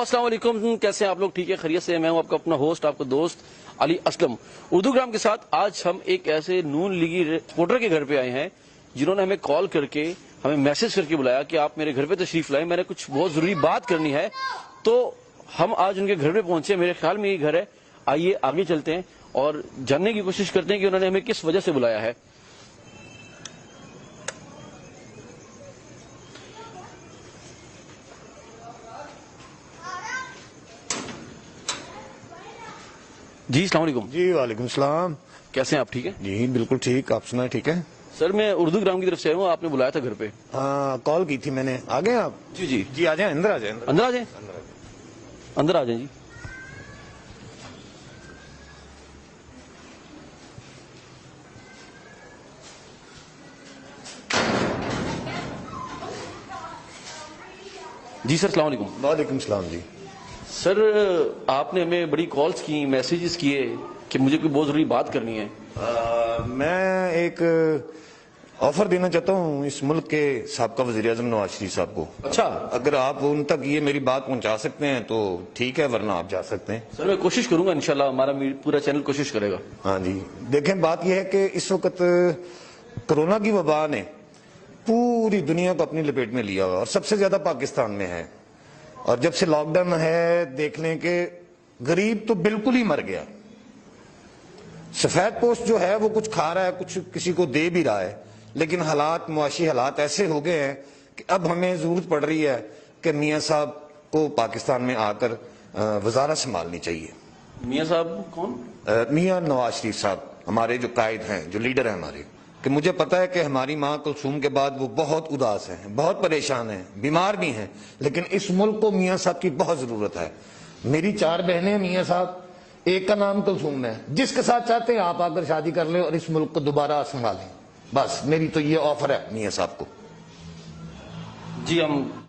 अस्सलाम वालेकुम, कैसे हैं आप लोग? ठीक है, खैरियत से? मैं हूं आपका अपना होस्ट, आपका दोस्त अली असलम उर्दू ग्राम के साथ। आज हम एक ऐसे नून लीगी रिपोर्टर के घर पे आए हैं जिन्होंने हमें कॉल करके, हमें मैसेज करके बुलाया कि आप मेरे घर पे तशरीफ लाएं, मैंने कुछ बहुत जरूरी बात करनी है। तो हम आज उनके घर पे पहुंचे, मेरे ख्याल में ये घर है। आइए आगे चलते हैं और जानने की कोशिश करते हैं कि उन्होंने हमें किस वजह से बुलाया है। जी अस्सलाम वालेकुम। जी वालेकुम सलाम। कैसे हैं आप? ठीक है जी बिल्कुल ठीक, आप सुनाए? ठीक है सर, मैं उर्दू ग्राम की तरफ से आया हूँ, आपने बुलाया था घर पे। हाँ, कॉल की थी मैंने। आ गए आप? जी जी जी आ जाए, अंदर आ जाए। अंदर आ जाए, अंदर आ जाए जी। जी सर, अस्सलाम वालेकुम। वालेकुम सलाम जी। सर, आपने हमें बड़ी कॉल्स की, मैसेजेस किए कि मुझे कोई बहुत जरूरी बात करनी है। मैं एक ऑफर देना चाहता हूँ इस मुल्क के साबका वज़ीर-ए-आज़म नवाज शरीफ साहब को। अच्छा अगर आप उन तक ये मेरी बात पहुंचा सकते हैं तो ठीक है, वरना आप जा सकते हैं। सर, मैं कोशिश करूंगा, इंशाल्लाह हमारा पूरा चैनल कोशिश करेगा। हाँ जी, देखें बात यह है कि इस वक्त कोरोना की वबा ने पूरी दुनिया को अपनी लपेट में लिया हुआ और सबसे ज्यादा पाकिस्तान में है। और जब से लॉकडाउन है, देख लें कि गरीब तो बिल्कुल ही मर गया। सफेद पोस्ट जो है वो कुछ खा रहा है, कुछ किसी को दे भी रहा है, लेकिन हालात, मुआशी हालात ऐसे हो गए हैं कि अब हमें जरूरत पड़ रही है कि मियाँ साहब को पाकिस्तान में आकर वजारत संभालनी चाहिए। मियाँ साहब कौन? मियाँ नवाज शरीफ साहब, हमारे जो कायद हैं, जो लीडर हैं हमारे। कि मुझे पता है कि हमारी माँ कुलसूम के बाद वो बहुत उदास हैं, बहुत परेशान हैं, बीमार भी हैं, लेकिन इस मुल्क को मियाँ साहब की बहुत जरूरत है। मेरी 4 बहनें, मियाँ साहब, एक का नाम कुलसूम है। जिसके साथ चाहते हैं आप आकर शादी कर लें और इस मुल्क को दोबारा संभालें। बस मेरी तो ये ऑफर है मियाँ साहब को। जी, हम